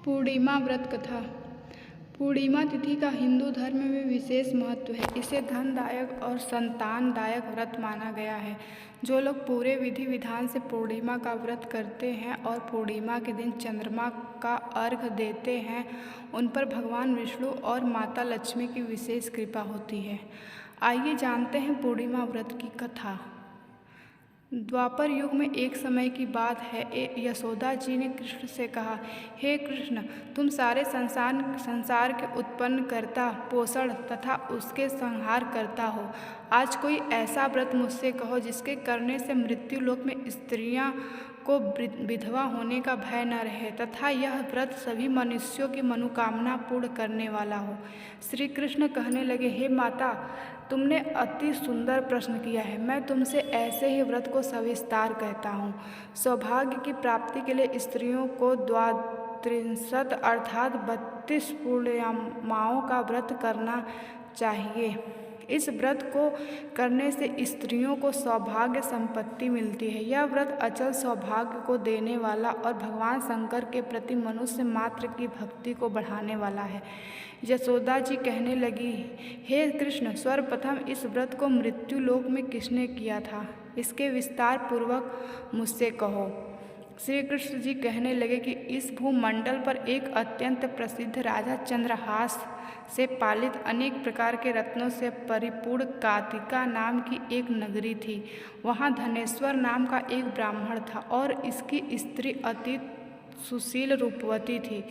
पूर्णिमा व्रत कथा। पूर्णिमा तिथि का हिंदू धर्म में विशेष महत्व है। इसे धनदायक और संतानदायक व्रत माना गया है। जो लोग पूरे विधि विधान से पूर्णिमा का व्रत करते हैं और पूर्णिमा के दिन चंद्रमा का अर्घ्य देते हैं, उन पर भगवान विष्णु और माता लक्ष्मी की विशेष कृपा होती है। आइए जानते हैं पूर्णिमा व्रत की कथा। द्वापर युग में एक समय की बात है। यशोदा जी ने कृष्ण से कहा, हे कृष्ण, तुम सारे संसार के उत्पन्न करता, पोषण तथा उसके संहार करता हो। आज कोई ऐसा व्रत मुझसे कहो जिसके करने से मृत्यु लोक में स्त्रियां को विधवा होने का भय न रहे तथा यह व्रत सभी मनुष्यों की मनोकामना पूर्ण करने वाला हो। श्री कृष्ण कहने लगे, हे माता, तुमने अति सुंदर प्रश्न किया है। मैं तुमसे ऐसे ही व्रत को सविस्तार कहता हूँ। सौभाग्य की प्राप्ति के लिए स्त्रियों को द्वात्रिंशत् अर्थात 32 पूर्णिमाओं का व्रत करना चाहिए। इस व्रत को करने से स्त्रियों को सौभाग्य संपत्ति मिलती है। यह व्रत अचल सौभाग्य को देने वाला और भगवान शंकर के प्रति मनुष्य मात्र की भक्ति को बढ़ाने वाला है। यशोदा जी कहने लगी, हे कृष्ण, सर्वप्रथम इस व्रत को मृत्यु लोक में किसने किया था? इसके विस्तार पूर्वक मुझसे कहो। श्री कृष्ण जी कहने लगे कि इस भूमंडल पर एक अत्यंत प्रसिद्ध राजा चंद्रहास से पालित अनेक प्रकार के रत्नों से परिपूर्ण कातिका नाम की एक नगरी थी। वहाँ धनेश्वर नाम का एक ब्राह्मण था और इसकी स्त्री अति सुशील रूपवती थी।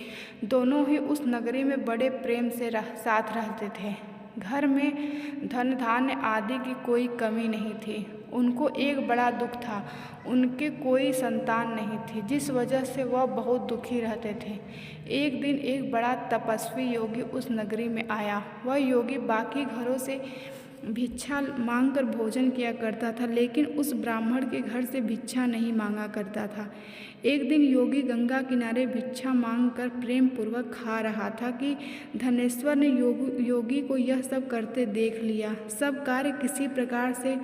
दोनों ही उस नगरी में बड़े प्रेम से साथ रहते थे। घर में धन धान्य आदि की कोई कमी नहीं थी। उनको एक बड़ा दुख था, उनके कोई संतान नहीं थी, जिस वजह से वह बहुत दुखी रहते थे। एक दिन एक बड़ा तपस्वी योगी उस नगरी में आया। वह योगी बाकी घरों से भिक्षा मांगकर भोजन किया करता था, लेकिन उस ब्राह्मण के घर से भिक्षा नहीं मांगा करता था। एक दिन योगी गंगा किनारे भिक्षा मांगकर प्रेम पूर्वक खा रहा था कि धनेश्वर ने योगी को यह सब करते देख लिया। सब कार्य किसी प्रकार से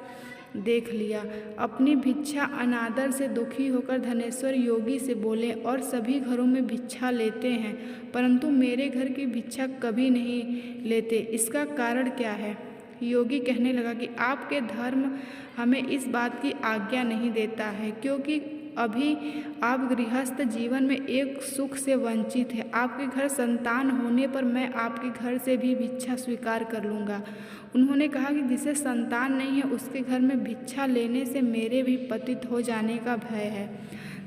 देख लिया। अपनी भिक्षा अनादर से दुखी होकर धनेश्वर योगी से बोले, और सभी घरों में भिक्षा लेते हैं, परंतु मेरे घर की भिक्षा कभी नहीं लेते, इसका कारण क्या है? योगी कहने लगा कि आपके धर्म हमें इस बात की आज्ञा नहीं देता है, क्योंकि अभी आप गृहस्थ जीवन में एक सुख से वंचित है। आपके घर संतान होने पर मैं आपके घर से भी भिक्षा स्वीकार कर लूँगा। उन्होंने कहा कि जिसे संतान नहीं है उसके घर में भिक्षा लेने से मेरे भी पतित हो जाने का भय है।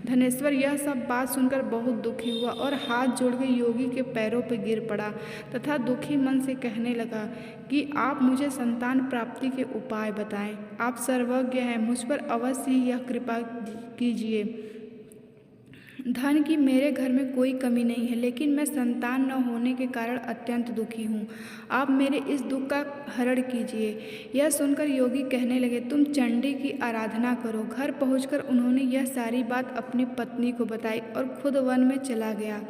धनेश्वर यह सब बात सुनकर बहुत दुखी हुआ और हाथ जोड़कर योगी के पैरों पर गिर पड़ा तथा दुखी मन से कहने लगा कि आप मुझे संतान प्राप्ति के उपाय बताएं। आप सर्वज्ञ हैं, मुझ पर अवश्य ही यह कृपा कीजिए। धन की मेरे घर में कोई कमी नहीं है, लेकिन मैं संतान न होने के कारण अत्यंत दुखी हूँ। आप मेरे इस दुख का हरण कीजिए। यह सुनकर योगी कहने लगे, तुम चंडी की आराधना करो। घर पहुंचकर उन्होंने यह सारी बात अपनी पत्नी को बताई और खुद वन में चला गया।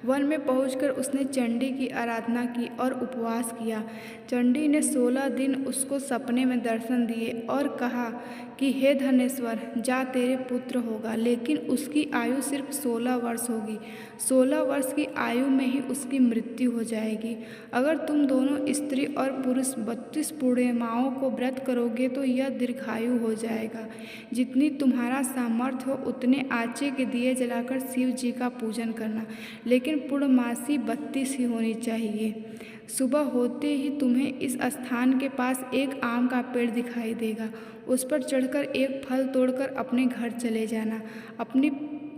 वन में पहुंचकर उसने चंडी की आराधना की और उपवास किया। चंडी ने 16 दिन उसको सपने में दर्शन दिए और कहा कि हे धनेश्वर, जा, तेरे पुत्र होगा, लेकिन उसकी आयु सिर्फ 16 वर्ष होगी। 16 वर्ष की आयु में ही उसकी मृत्यु हो जाएगी। अगर तुम दोनों स्त्री और पुरुष 32 पूर्णिमाओं को व्रत करोगे तो यह दीर्घायु हो जाएगा। जितनी तुम्हारा सामर्थ्य हो उतने आचे के दिए जलाकर शिव जी का पूजन करना, लेकिन पूर्णमासी 32 ही होनी चाहिए। सुबह होते ही तुम्हें इस स्थान के पास एक आम का पेड़ दिखाई देगा। उस पर चढ़कर एक फल तोड़कर अपने घर चले जाना। अपनी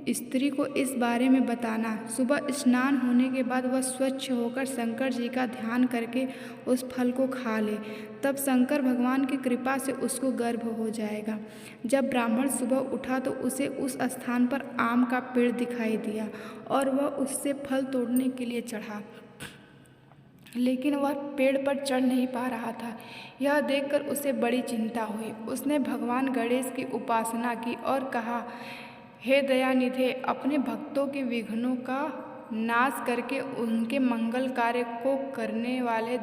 स्त्री को इस बारे में बताना। सुबह स्नान होने के बाद वह स्वच्छ होकर शंकर जी का ध्यान करके उस फल को खा ले। तब शंकर भगवान की कृपा से उसको गर्भ हो जाएगा। जब ब्राह्मण सुबह उठा तो उसे उस स्थान पर आम का पेड़ दिखाई दिया और वह उससे फल तोड़ने के लिए चढ़ा, लेकिन वह पेड़ पर चढ़ नहीं पा रहा था। यह देखकर उसे बड़ी चिंता हुई। उसने भगवान गणेश की उपासना की और कहा, हे दयानिधे, अपने भक्तों के विघ्नों का नाश करके उनके मंगल कार्य को करने वाले,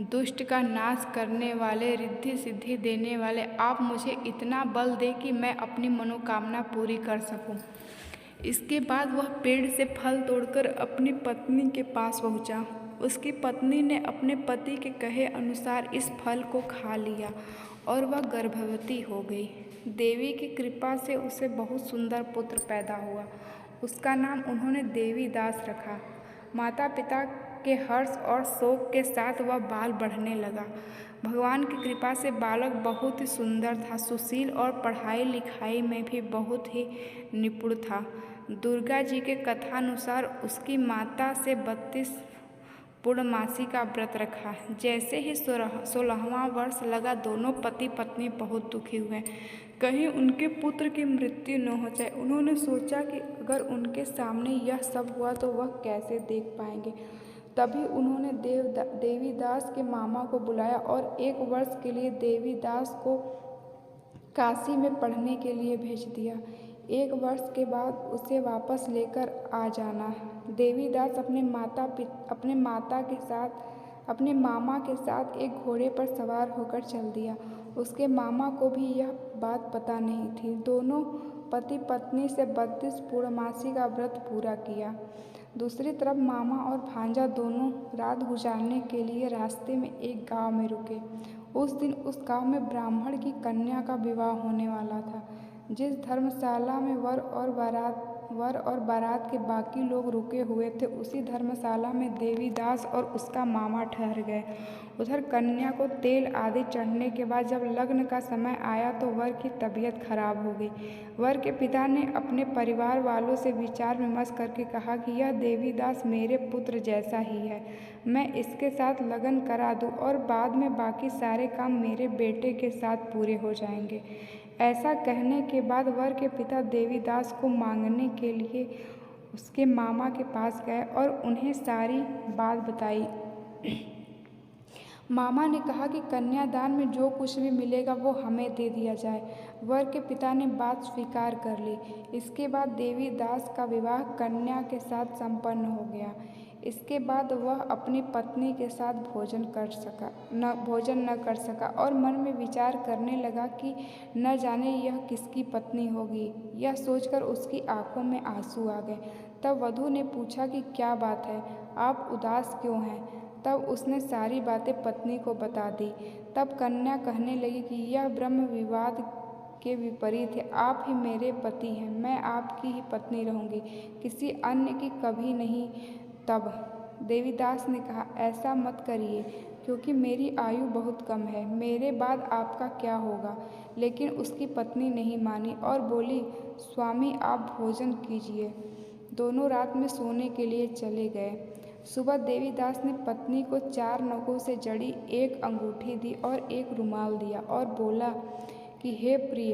दुष्ट का नाश करने वाले, रिद्धि सिद्धि देने वाले, आप मुझे इतना बल दे कि मैं अपनी मनोकामना पूरी कर सकूं। इसके बाद वह पेड़ से फल तोड़कर अपनी पत्नी के पास पहुंचा। उसकी पत्नी ने अपने पति के कहे अनुसार इस फल को खा लिया और वह गर्भवती हो गई। देवी की कृपा से उसे बहुत सुंदर पुत्र पैदा हुआ। उसका नाम उन्होंने देवीदास रखा। माता पिता के हर्ष और शोक के साथ वह बाल बढ़ने लगा। भगवान की कृपा से बालक बहुत ही सुंदर था, सुशील और पढ़ाई लिखाई में भी बहुत ही निपुण था। दुर्गा जी के कथानुसार उसकी माता से 32 पूर्णमासी का व्रत रखा। जैसे ही 16वां वर्ष लगा, दोनों पति पत्नी बहुत दुखी हुए, कहीं उनके पुत्र की मृत्यु न हो जाए। उन्होंने सोचा कि अगर उनके सामने यह सब हुआ तो वह कैसे देख पाएंगे। तभी उन्होंने देवीदास के मामा को बुलाया और 1 वर्ष के लिए देवीदास को काशी में पढ़ने के लिए भेज दिया। 1 वर्ष के बाद उसे वापस लेकर आ जाना। देवीदास अपने मामा के साथ एक घोड़े पर सवार होकर चल दिया। उसके मामा को भी यह बात पता नहीं थी। दोनों पति पत्नी से 32 पूर्णमासी का व्रत पूरा किया। दूसरी तरफ मामा और भांजा दोनों रात गुजारने के लिए रास्ते में एक गांव में रुके। उस दिन उस गांव में ब्राह्मण की कन्या का विवाह होने वाला था। जिस धर्मशाला में वर और बारात के बाकी लोग रुके हुए थे, उसी धर्मशाला में देवीदास और उसका मामा ठहर गए। उधर कन्या को तेल आदि चढ़ने के बाद जब लग्न का समय आया तो वर की तबीयत खराब हो गई। वर के पिता ने अपने परिवार वालों से विचार विमर्श करके कहा कि यह देवीदास मेरे पुत्र जैसा ही है, मैं इसके साथ लगन करा दूं और बाद में बाकी सारे काम मेरे बेटे के साथ पूरे हो जाएंगे। ऐसा कहने के बाद वर के पिता देवीदास को मांगने के लिए उसके मामा के पास गए और उन्हें सारी बात बताई। मामा ने कहा कि कन्यादान में जो कुछ भी मिलेगा वो हमें दे दिया जाए। वर के पिता ने बात स्वीकार कर ली। इसके बाद देवीदास का विवाह कन्या के साथ संपन्न हो गया। इसके बाद वह अपनी पत्नी के साथ भोजन न कर सका और मन में विचार करने लगा कि न जाने यह किसकी पत्नी होगी। यह सोचकर उसकी आंखों में आंसू आ गए। तब वधू ने पूछा कि क्या बात है, आप उदास क्यों हैं? तब उसने सारी बातें पत्नी को बता दी। तब कन्या कहने लगी कि यह ब्रह्म विवाद के विपरीत है। आप ही मेरे पति हैं, मैं आपकी ही पत्नी रहूंगी, किसी अन्य की कभी नहीं। तब देवीदास ने कहा, ऐसा मत करिए, क्योंकि मेरी आयु बहुत कम है, मेरे बाद आपका क्या होगा। लेकिन उसकी पत्नी नहीं मानी और बोली, स्वामी आप भोजन कीजिए। दोनों रात में सोने के लिए चले गए। सुबह देवीदास ने पत्नी को 4 नगों से जड़ी एक अंगूठी दी और एक रुमाल दिया और बोला कि हे प्रिय,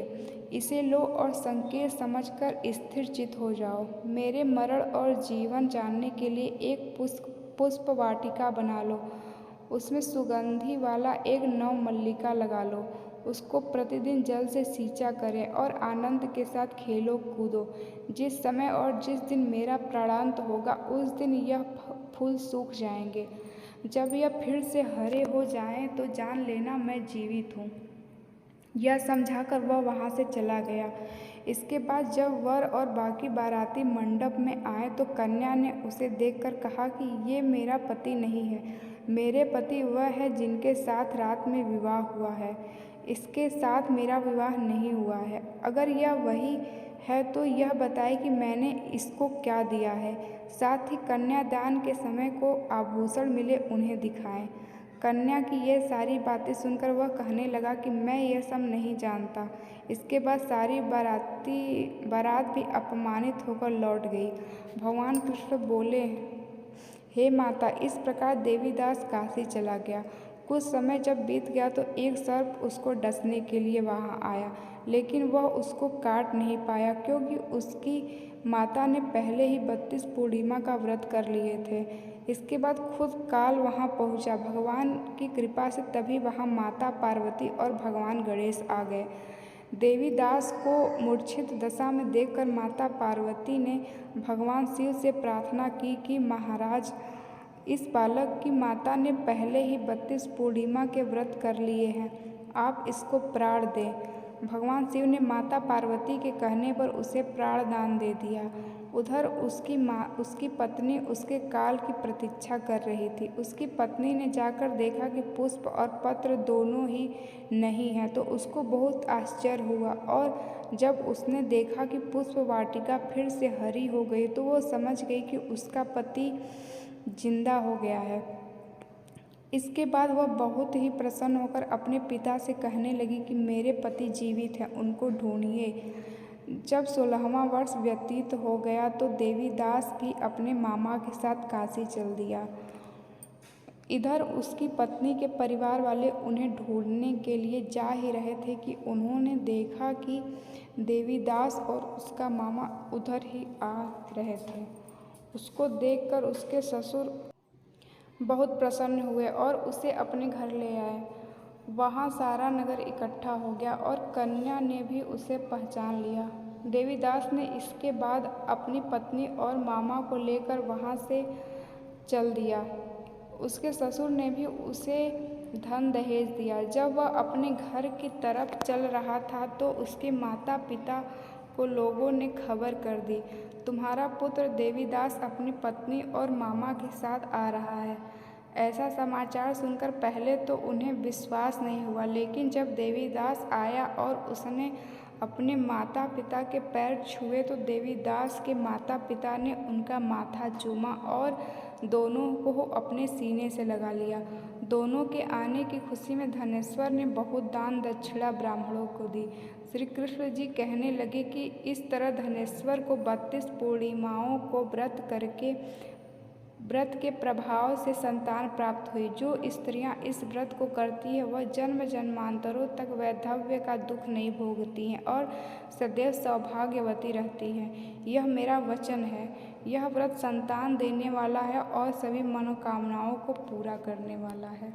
इसे लो और संकेत समझकर स्थिर चित हो जाओ। मेरे मरण और जीवन जानने के लिए एक पुष्प वाटिका बना लो। उसमें सुगंधि वाला एक नव मल्लिका लगा लो। उसको प्रतिदिन जल से सींचा करें और आनंद के साथ खेलो कूदो। जिस समय और जिस दिन मेरा प्राणांत होगा, उस दिन यह फूल सूख जाएंगे। जब यह फिर से हरे हो जाएं तो जान लेना मैं जीवित हूँ। यह समझाकर वह वहाँ से चला गया। इसके बाद जब वर और बाकी बाराती मंडप में आए तो कन्या ने उसे देखकर कहा कि ये मेरा पति नहीं है, मेरे पति वह है जिनके साथ रात में विवाह हुआ है। इसके साथ मेरा विवाह नहीं हुआ है। अगर यह वही है तो यह बताए कि मैंने इसको क्या दिया है, साथ ही कन्यादान के समय को आभूषण मिले उन्हें दिखाएं। कन्या की यह सारी बातें सुनकर वह कहने लगा कि मैं यह सब नहीं जानता। इसके बाद सारी बारात भी अपमानित होकर लौट गई। भगवान कृष्ण बोले, हे माता, इस प्रकार देवीदास काशी चला गया। कुछ समय जब बीत गया तो एक सर्प उसको डसने के लिए वहाँ आया, लेकिन वह उसको काट नहीं पाया, क्योंकि उसकी माता ने पहले ही 32 पूर्णिमा का व्रत कर लिए थे। इसके बाद खुद काल वहाँ पहुँचा। भगवान की कृपा से तभी वहाँ माता पार्वती और भगवान गणेश आ गए। देवीदास को मूर्छित दशा में देखकर माता पार्वती ने भगवान शिव से प्रार्थना की कि महाराज, इस बालक की माता ने पहले ही 32 पूर्णिमा के व्रत कर लिए हैं, आप इसको प्राण दें। भगवान शिव ने माता पार्वती के कहने पर उसे प्राण दान दे दिया। उधर उसकी पत्नी उसके काल की प्रतीक्षा कर रही थी। उसकी पत्नी ने जाकर देखा कि पुष्प और पत्र दोनों ही नहीं हैं, तो उसको बहुत आश्चर्य हुआ, और जब उसने देखा कि पुष्प वाटिका फिर से हरी हो गई तो वो समझ गई कि उसका पति जिंदा हो गया है। इसके बाद वह बहुत ही प्रसन्न होकर अपने पिता से कहने लगी कि मेरे पति जीवित हैं, उनको ढूंढिए। जब 16वां वर्ष व्यतीत हो गया तो देवीदास भी अपने मामा के साथ काशी चल दिया। इधर उसकी पत्नी के परिवार वाले उन्हें ढूंढने के लिए जा ही रहे थे कि उन्होंने देखा कि देवीदास और उसका मामा उधर ही आ रहे थे। उसको देखकर उसके ससुर बहुत प्रसन्न हुए और उसे अपने घर ले आए। वहाँ सारा नगर इकट्ठा हो गया और कन्या ने भी उसे पहचान लिया। देवीदास ने इसके बाद अपनी पत्नी और मामा को लेकर वहाँ से चल दिया। उसके ससुर ने भी उसे धन दहेज दिया। जब वह अपने घर की तरफ चल रहा था तो उसके माता पिता को लोगों ने खबर कर दी, तुम्हारा पुत्र देवीदास अपनी पत्नी और मामा के साथ आ रहा है। ऐसा समाचार सुनकर पहले तो उन्हें विश्वास नहीं हुआ, लेकिन जब देवीदास आया और उसने अपने माता पिता के पैर छुए तो देवीदास के माता पिता ने उनका माथा चूमा और दोनों को अपने सीने से लगा लिया। दोनों के आने की खुशी में धनेश्वर ने बहुत दान दक्षिणा ब्राह्मणों को दी। श्री कृष्ण जी कहने लगे कि इस तरह धनेश्वर को 32 पूर्णिमाओं को व्रत के प्रभाव से संतान प्राप्त हुई। जो स्त्रियां इस व्रत को करती है वह जन्म जन्मांतरों तक वैधव्य का दुख नहीं भोगती हैं और सदैव सौभाग्यवती रहती हैं। यह मेरा वचन है। यह व्रत संतान देने वाला है और सभी मनोकामनाओं को पूरा करने वाला है।